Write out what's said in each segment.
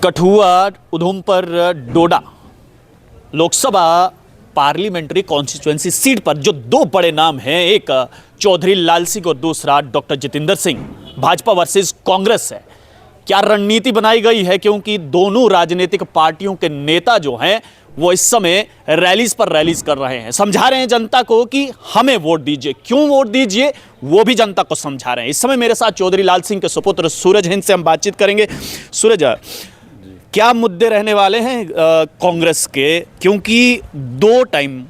Kathua Udhampur Doda Lok Sabha parliamentary constituency seat पर जो दो बड़े नाम हैं, एक चौधरी लाल सिंह और दूसरा डॉक्टर जितेंद्र सिंह, भाजपा वर्सेस कांग्रेस है। क्या रणनीति बनाई गई है? क्योंकि दोनों राजनीतिक पार्टियों के नेता जो हैं वो इस समय रैलीज पर रैलीज कर रहे हैं, समझा रहे हैं जनता को कि हमें वोट दीजिए, क्यों वोट दीजिए वो भी जनता को समझा रहे हैं। इस समय मेरे साथ चौधरी लाल सिंह के सुपुत्र सूरज हिंद से हम बातचीत करेंगे। सूरज, क्या मुद्दे रहने वाले हैं कांग्रेस के? क्योंकि 2 टाइम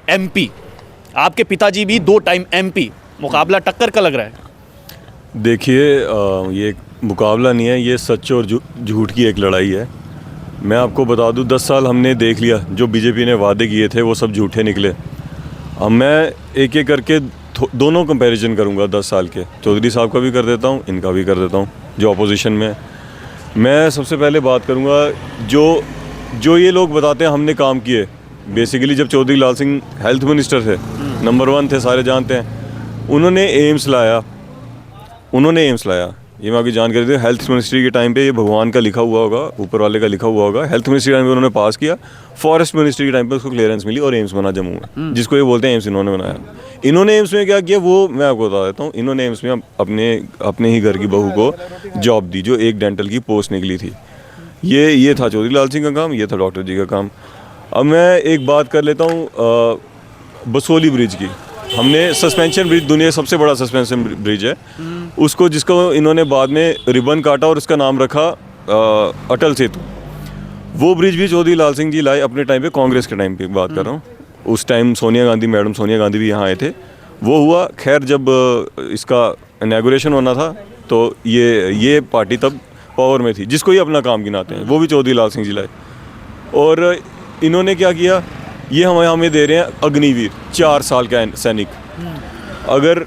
एमपी, आपके पिताजी भी 2 टाइम एमपी, मुकाबला टक्कर का लग रहा है। देखिए, ये मुकाबला नहीं है, ये सच और झूठ की एक लड़ाई है। मैं आपको बता दूं, 10 साल हमने देख लिया, जो बीजेपी ने वादे किए थे वो सब झूठे निकले। अब मैं एक एक करके दोनों कंपैरिजन करूंगा 10 साल के। चौधरी साहब का भी कर देता हूं, इनका भी कर देता हूं, जो अपोजिशन में है। मैं सबसे पहले बात करूंगा जो ये लोग बताते हैं हमने काम किए। बेसिकली जब चौधरी लाल सिंह हेल्थ मिनिस्टर थे, नंबर 1 थे, सारे जानते हैं। उन्होंने एम्स लाया। ये मैं आपकी जानकारी दूँ, हेल्थ मिनिस्ट्री के टाइम पे ये भगवान का लिखा हुआ होगा, ऊपर वाले का लिखा हुआ होगा। हेल्थ मिनिस्ट्री के टाइम पे उन्होंने पास किया, फॉरेस्ट मिनिस्ट्री के टाइम पे उसको क्लियरेंस मिली और एम्स बना जम्मू में, जिसको ये बोलते हैं एम्स इन्होंने बनाया। इन्होंने एम्स में क्या किया वो मैं आपको बता देता हूँ। इन्होंने एम्स में अपने ही घर की बहू को जॉब दी, जो एक डेंटल की पोस्ट निकली थी। ये था चौधरी लाल सिंह का काम, ये था डॉक्टर जी का काम। अब मैं एक बात कर लेता हूँ बसोली ब्रिज की। हमने सस्पेंशन ब्रिज, दुनिया का सबसे बड़ा सस्पेंशन ब्रिज है, उसको जिसको इन्होंने बाद में रिबन काटा और उसका नाम रखा अटल सेतु। वो ब्रिज भी चौधरी लाल सिंह जी लाए अपने टाइम पे, कांग्रेस के टाइम पे बात कर रहा हूँ। उस टाइम मैडम सोनिया गांधी भी यहाँ आए थे। वो हुआ, खैर जब इसका इनॉग्रेशन होना था तो ये पार्टी तब पावर में थी, जिसको ये अपना काम गिनाते हैं, वो भी चौधरी लाल सिंह जी लाए। और इन्होंने क्या किया, ये हमें दे रहे हैं अग्निवीर, 4 साल का सैनिक। अगर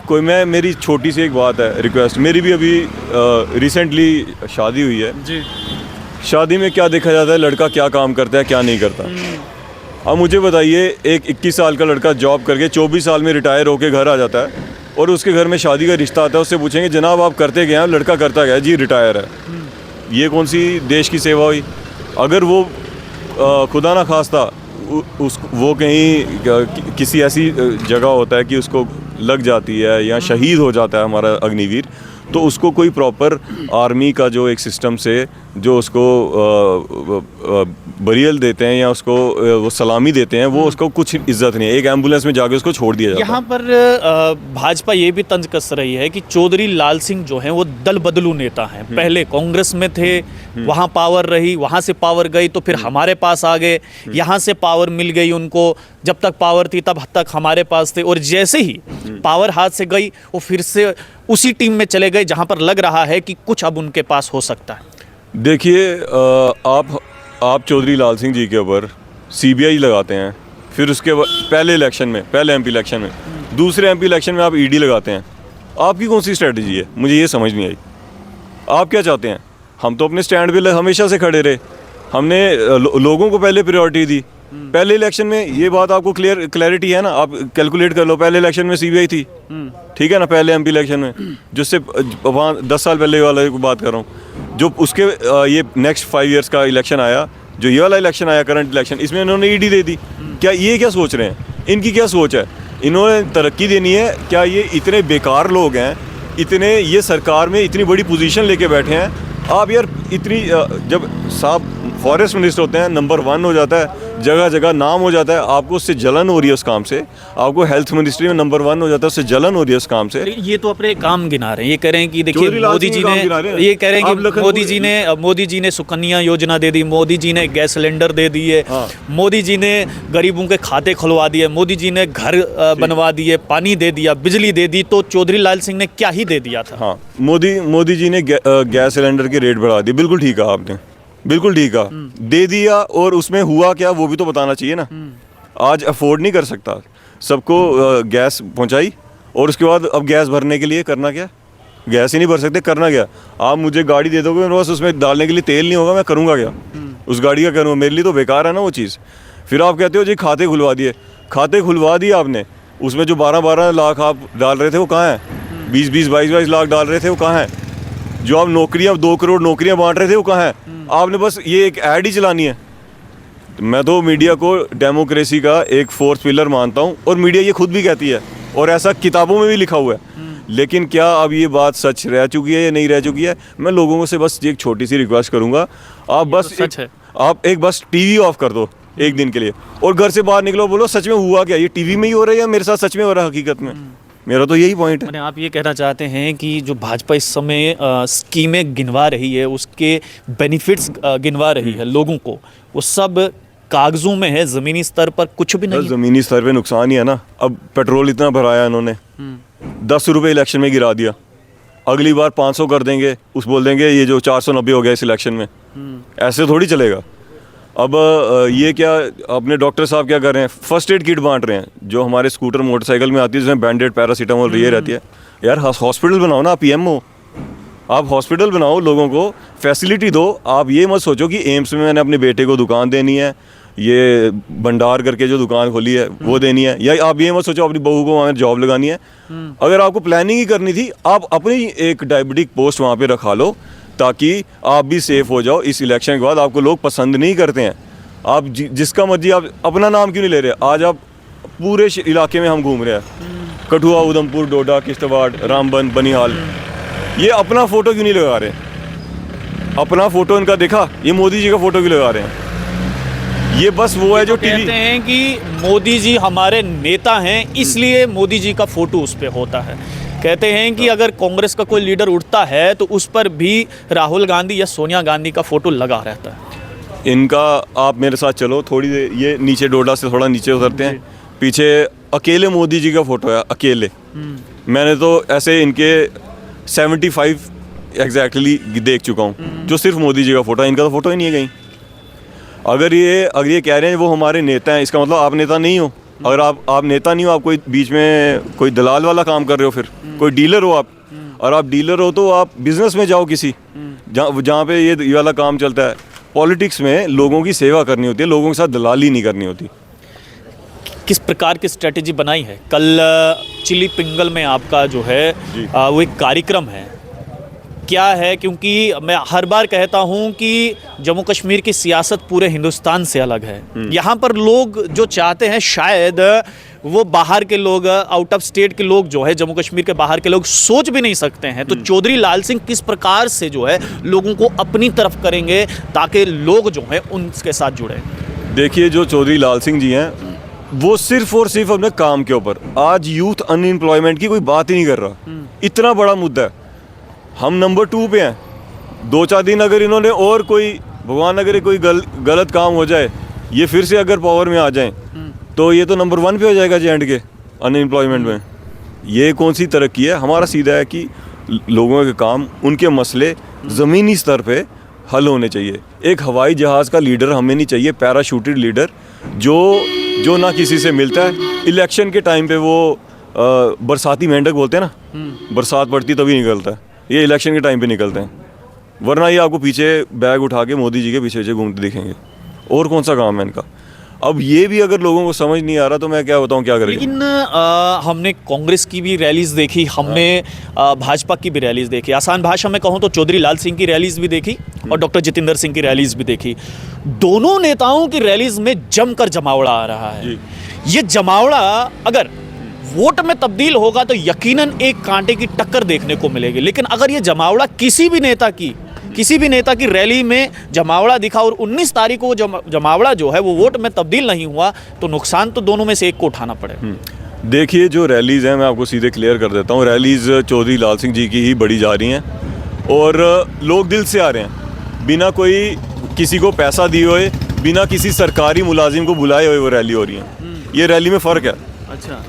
कोई, मेरी छोटी सी एक बात है, रिक्वेस्ट, मेरी भी अभी रिसेंटली शादी हुई है जी। शादी में क्या देखा जाता है, लड़का क्या काम करता है क्या नहीं करता। अब मुझे बताइए, एक 21 साल का लड़का जॉब करके 24 साल में रिटायर होकर घर आ जाता है और उसके घर में शादी का रिश्ता आता है, उससे पूछेंगे जनाब आप करते क्या हैं? लड़का करता क्या है? जी रिटायर है। ये कौन सी देश की सेवा हुई? अगर वो खुदा ना खास्ता वो कहीं किसी ऐसी जगह होता है कि उसको लग जाती है या शहीद हो जाता है हमारा अग्निवीर, तो उसको कोई प्रॉपर आर्मी का जो एक सिस्टम से जो उसको बरियल देते हैं या उसको वो सलामी देते हैं, वो उसको कुछ इज्जत नहीं है। एक एम्बुलेंस में जाके उसको छोड़ दिया जाता है। यहाँ पर भाजपा ये भी तंज कस रही है कि चौधरी लाल सिंह जो हैं वो दल बदलू नेता हैं। पहले कांग्रेस में थे, वहाँ पावर रही, वहाँ से पावर गई तो फिर हमारे पास आ गए, यहाँ से पावर मिल गई उनको, जब तक पावर थी तब तक हमारे पास थे, और जैसे ही पावर हाथ से गई वो फिर से उसी टीम में चले गए जहाँ पर लग रहा है कि कुछ अब उनके पास हो सकता है। देखिए, आप चौधरी लाल सिंह जी के ऊपर सीबीआई लगाते हैं, फिर उसके पहले एमपी इलेक्शन में, दूसरे एमपी इलेक्शन में आप ईडी लगाते हैं। आपकी कौन सी स्ट्रेटजी है? मुझे ये समझ नहीं आई। आप क्या चाहते हैं? हम तो अपने स्टैंड पे हमेशा से खड़े रहे, हमने लोगों को पहले प्रायोरिटी दी। पहले इलेक्शन में ये बात आपको क्लैरिटी है ना? आप कैलकुलेट कर लो, पहले इलेक्शन में सीबीआई थी, ठीक है ना? पहले एमपी इलेक्शन में, जिससे वहाँ 10 साल पहले वाले की बात कर रहा हूँ। जो उसके ये नेक्स्ट 5 ईयर्स का इलेक्शन आया, जो ये वाला इलेक्शन आया, करंट इलेक्शन, इसमें इन्होंने ईडी दे दी। क्या ये क्या सोच रहे हैं? इनकी क्या सोच है? इन्होंने तरक्की देनी है क्या? ये इतने बेकार लोग हैं, इतने ये सरकार में इतनी बड़ी पोजीशन लेके बैठे हैं। आप यार इतनी जब साहब फॉरेस्ट मिनिस्टर होते हैं, नंबर 1 हो जाता है, जगह जगह नाम हो जाता है, आपको उससे जलन हो रही है उस काम से। आपको हेल्थ मिनिस्ट्री में नंबर 1 हो जाता है, उससे जलन हो रही है उस काम से। ये तो अपने काम गिना रहे हैं, ये कह रहे हैं कि देखिए मोदी जी ने, ये कह रहे हैं कि मोदी जी ने सुकन्या योजना दे दी, मोदी जी ने गैस सिलेंडर दे दिए, मोदी जी ने गरीबों के खाते खुलवा दिए, मोदी जी ने घर बनवा दिए, पानी दे दिया, बिजली दे दी, तो चौधरी लाल सिंह ने क्या ही दे दिया था? हाँ, मोदी जी ने गैस सिलेंडर की रेट बढ़ा दी, बिल्कुल ठीक है आपने, बिल्कुल ठीक है, दे दिया। और उसमें हुआ क्या वो भी तो बताना चाहिए ना। आज अफोर्ड नहीं कर सकता, सबको गैस पहुंचाई, और उसके बाद अब गैस भरने के लिए करना क्या? गैस ही नहीं भर सकते, करना क्या? आप मुझे गाड़ी दे दोगे, मेरे पास उसमें डालने के लिए तेल नहीं होगा, मैं करूँगा क्या? उस गाड़ी का करूँगा, मेरे लिए तो बेकार है ना वो चीज़। फिर आप कहते हो जी खाते खुलवा दिए, खाते खुलवा दिए आपने, उसमें जो 12-12 लाख आप डाल रहे थे वो कहाँ है? 20-20, 22-22 लाख डाल रहे थे वो कहाँ है? जो आप नौकरियां 2 करोड़ नौकरियां बांट रहे थे वो कहाँ है? आपने बस ये एक ऐड ही चलानी है। मैं तो मीडिया को डेमोक्रेसी का एक फोर्थ पिलर मानता हूँ, और मीडिया ये खुद भी कहती है, और ऐसा किताबों में भी लिखा हुआ है। लेकिन क्या अब ये बात सच रह चुकी है या नहीं रह चुकी है? मैं लोगों से बस एक छोटी सी रिक्वेस्ट करूंगा, आप बस सच है। आप एक बस टीवी ऑफ कर दो एक दिन के लिए, और घर से बाहर निकलो, बोलो सच में हुआ क्या, ये टीवी में ही हो रहा है या मेरे साथ सच में हो रहा है हकीकत में? मेरा तो यही पॉइंट है। मैंने आप ये कहना चाहते हैं कि जो भाजपा इस समय स्कीमें गिनवा रही है, उसके बेनिफिट्स गिनवा रही है लोगों को, वो सब कागजों में है, ज़मीनी स्तर पर कुछ भी नहीं है। ज़मीनी स्तर पे नुकसान ही है ना। अब पेट्रोल इतना भराया इन्होंने, 10 रुपये इलेक्शन में गिरा दिया, अगली बार 500 कर देंगे, उस बोल देंगे ये जो 490 हो गया इस इलेक्शन में। ऐसे थोड़ी चलेगा। अब ये क्या अपने डॉक्टर साहब क्या कर रहे हैं? फर्स्ट एड किट बांट रहे हैं, जो हमारे स्कूटर मोटरसाइकिल में आती है, जिसमें बैंडेड पैरासीटामोल ये रहती है। यार हॉस्पिटल बनाओ ना, आप पीएम हो, आप हॉस्पिटल बनाओ, लोगों को फैसिलिटी दो। आप ये मत सोचो कि एम्स में मैंने अपने बेटे को दुकान देनी है, ये भंडार करके जो दुकान खोली है वो देनी है, या आप ये मत सोचो अपनी बहू को वहाँ जॉब लगानी है। अगर आपको प्लानिंग ही करनी थी, आप अपनी एक डायबिटिक पोस्ट वहाँ पे रखा लो, ताकि आप भी सेफ हो जाओ। इस इलेक्शन के बाद आपको लोग पसंद नहीं करते हैं, आप जिसका मर्जी, आप अपना नाम क्यों नहीं ले रहे? आज आप पूरे इलाके में हम घूम रहे हैं, कठुआ, उधमपुर, डोडा, किश्तवाड़, रामबन, बनिहाल, ये अपना फ़ोटो क्यों नहीं लगा रहे? अपना फ़ोटो इनका देखा, ये मोदी जी का फ़ोटो क्यों लगा रहे हैं? ये बस वो है जो कहते हैं कि मोदी जी हमारे नेता हैं, इसलिए मोदी जी का फोटो उस पे होता है। कहते हैं कि अगर कांग्रेस का कोई लीडर उठता है तो उस पर भी राहुल गांधी या सोनिया गांधी का फोटो लगा रहता है। इनका, आप मेरे साथ चलो थोड़ी देर, ये नीचे डोडा से थोड़ा नीचे उतरते हैं, पीछे अकेले मोदी जी का फोटो है, अकेले। मैंने तो ऐसे इनके 75 एग्जैक्टली देख चुका हूँ जो सिर्फ मोदी जी का फोटो है, इनका तो फोटो ही नहीं है कहीं। अगर ये कह रहे हैं वो हमारे नेता हैं, इसका मतलब आप नेता नहीं हो। अगर आप नेता नहीं हो, आप कोई बीच में कोई दलाल वाला काम कर रहे हो, फिर कोई डीलर हो आप। और आप डीलर हो तो आप बिजनेस में जाओ किसी, जहाँ पे ये वाला काम चलता है। पॉलिटिक्स में लोगों की सेवा करनी होती है, लोगों के साथ दलाली नहीं करनी होती। किस प्रकार की स्ट्रेटेजी बनाई है? कल चिली पिंगल में आपका जो है वो एक कार्यक्रम है, क्या है? क्योंकि मैं हर बार कहता हूं कि जम्मू कश्मीर की सियासत पूरे हिंदुस्तान से अलग है। यहाँ पर लोग जो चाहते हैं, शायद वो बाहर के लोग, आउट ऑफ स्टेट के लोग जो है, जम्मू कश्मीर के बाहर के लोग सोच भी नहीं सकते हैं। तो चौधरी लाल सिंह किस प्रकार से जो है लोगों को अपनी तरफ करेंगे ताकि लोग जो है उनके साथ जुड़े? देखिए, जो चौधरी लाल सिंह जी हैं वो सिर्फ और सिर्फ अपने काम के ऊपर, आज यूथ अनएम्प्लॉयमेंट की कोई बात ही नहीं कर रहा। इतना बड़ा मुद्दा है, हम नंबर 2 पे हैं। 2-4 दिन अगर इन्होंने और कोई, भगवान अगर कोई गलत काम हो जाए, ये फिर से अगर पावर में आ जाएं, तो ये तो नंबर 1 पे हो जाएगा जे एंड के अनएम्प्लॉयमेंट में। ये कौन सी तरक्की है? हमारा सीधा है कि लोगों के काम, उनके मसले ज़मीनी स्तर पे हल होने चाहिए। एक हवाई जहाज़ का लीडर हमें नहीं चाहिए, पैराशूटेड लीडर जो ना किसी से मिलता है। इलेक्शन के टाइम पे वो बरसाती मेंढक बोलते हैं ना, बरसात पड़ती तभी निकलता है, ये इलेक्शन के टाइम पे निकलते हैं। वरना ये आपको पीछे बैग उठा के मोदी जी के पीछे घूमते दिखेंगे। और कौन सा काम है इनका? अब ये भी अगर लोगों को समझ नहीं आ रहा तो मैं क्या बताऊं, क्या करेंगे। लेकिन हमने कांग्रेस की भी रैलीज देखी, हमने भाजपा की भी रैलीज देखी। आसान भाषा में कहूं तो चौधरी लाल सिंह की रैलीज भी देखी और डॉक्टर जितेंद्र सिंह की रैलीज भी देखी। दोनों नेताओं की रैलीज में जमकर जमावड़ा आ रहा है। ये जमावड़ा अगर वोट में तब्दील होगा तो यकीनन एक कांटे की टक्कर देखने को मिलेगी। लेकिन अगर ये जमावड़ा किसी भी नेता की रैली में जमावड़ा दिखा और 19 तारीख को जमावड़ा जो है वो वोट में तब्दील नहीं हुआ, तो नुकसान तो दोनों में से एक को उठाना पड़ेगा। देखिए, जो रैलीज हैं, मैं आपको सीधे क्लियर कर देता हूँ, रैलीज चौधरी लाल सिंह जी की ही बड़ी जा रही हैं और लोग दिल से आ रहे हैं, बिना कोई किसी को पैसा दिए हुए, बिना किसी सरकारी मुलाजिम को बुलाए हुए वो रैली हो रही है। ये रैली में फ़र्क है। अच्छा,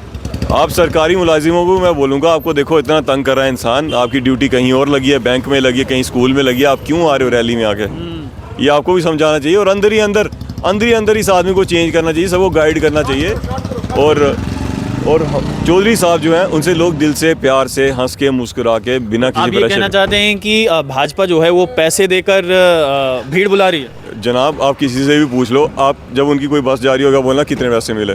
आप सरकारी मुलाजिमों को मैं बोलूँगा, आपको देखो इतना तंग कर रहा है इंसान, आपकी ड्यूटी कहीं और लगी है, बैंक में लगी है, कहीं स्कूल में लगी है, आप क्यों आ रहे हो रैली में आके? ये आपको भी समझाना चाहिए और अंदर ही अंदर इस आदमी को चेंज करना चाहिए, सबको गाइड करना चाहिए। और चौधरी साहब जो हैं उनसे लोग दिल से, प्यार से, हंस के, मुस्कुरा के, बिना किसी आप ये कहना चाहते हैं कि भाजपा जो है वो पैसे देकर भीड़ बुला रही है? जनाब, आप किसी से भी पूछ लो, आप जब उनकी कोई बस जा रही होगा, बोलना कितने पैसे मिले।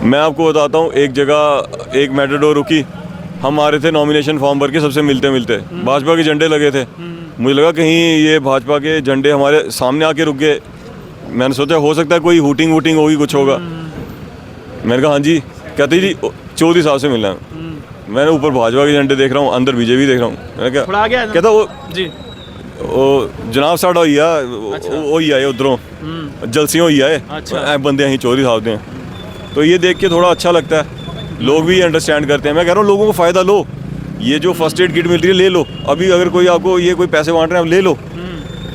मैं आपको बताता हूँ, एक जगह एक मेटाडोर रुकी, हम आ रहे थे नॉमिनेशन फॉर्म भर के सबसे मिलते मिलते भाजपा के झंडे लगे थे। मुझे लगा कहीं ये भाजपा के झंडे हमारे सामने आके रुक गए। मैंने सोचा हो सकता है कोई हूटिंग वूटिंग होगी, कुछ होगा। मैंने कहा हाँ जी। कहते जी 14 साल से मिलना है। मैंने ऊपर भाजपा के झंडे देख रहा हूँ, अंदर बीजेपी देख रहा हूँ। मैंने कहा थोड़ा आ गया कहता वो जी जनाब साढ़ा होई आ होई आए उधरों जलसियों होई आए अच्छा। बंदे अहीं चोरी साहब हैं। तो ये देख के थोड़ा अच्छा लगता है, लोग भी अंडरस्टैंड करते हैं। मैं कह रहा हूँ लोगों को फ़ायदा लो, ये जो फर्स्ट एड किट मिल रही है ले लो। अभी अगर कोई आपको ये कोई पैसे बांट रहे हैं आप ले लो,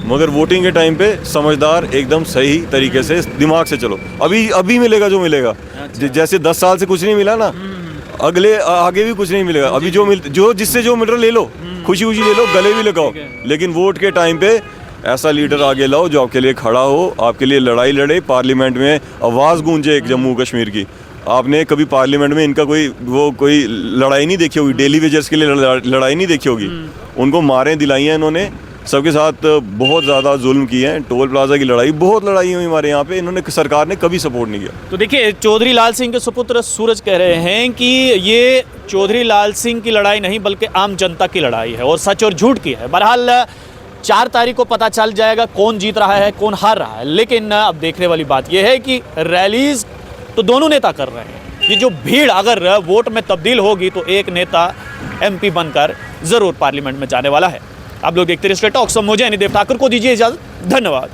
मगर वोटिंग के टाइम पे समझदार एकदम सही तरीके से दिमाग से चलो। अभी मिलेगा जो मिलेगा। जैसे 10 साल से कुछ नहीं मिला ना, अगले आगे भी कुछ नहीं मिलेगा। अभी जो जिससे जो मिल रहा ले लो, खुशी खुशी ले लो, गले भी लगाओ। लेकिन वोट के टाइम पे ऐसा लीडर आगे लाओ जो आपके लिए खड़ा हो, आपके लिए लड़ाई लड़े, पार्लियामेंट में आवाज़ गूंजे एक जम्मू कश्मीर की। आपने कभी पार्लियामेंट में इनका कोई लड़ाई नहीं देखी होगी, डेली वेजर्स के लिए लड़ाई नहीं देखी होगी। उनको मारें दिलाई हैं इन्होंने, सबके साथ बहुत ज़्यादा जुल्म किए हैं। टोल प्लाजा की लड़ाई, बहुत लड़ाई हुई हमारे यहाँ पे, इन्होंने सरकार ने कभी सपोर्ट नहीं किया। तो देखिए, चौधरी लाल सिंह के सुपुत्र सूरज कह रहे हैं कि ये चौधरी लाल सिंह की लड़ाई नहीं बल्कि आम जनता की लड़ाई है और सच और झूठ की है। बहरहाल 4 तारीख को पता चल जाएगा कौन जीत रहा है कौन हार रहा है। लेकिन अब देखने वाली बात यह है कि रैलीज तो दोनों नेता कर रहे हैं। ये जो भीड़ अगर वोट में तब्दील होगी तो एक नेता MP बनकर ज़रूर पार्लियामेंट में जाने वाला है। आप लोग देखते रहिए स्ट्रेट टॉक्स। मुझे अनिदेव ठाकुर को दीजिए इजाज़त। धन्यवाद।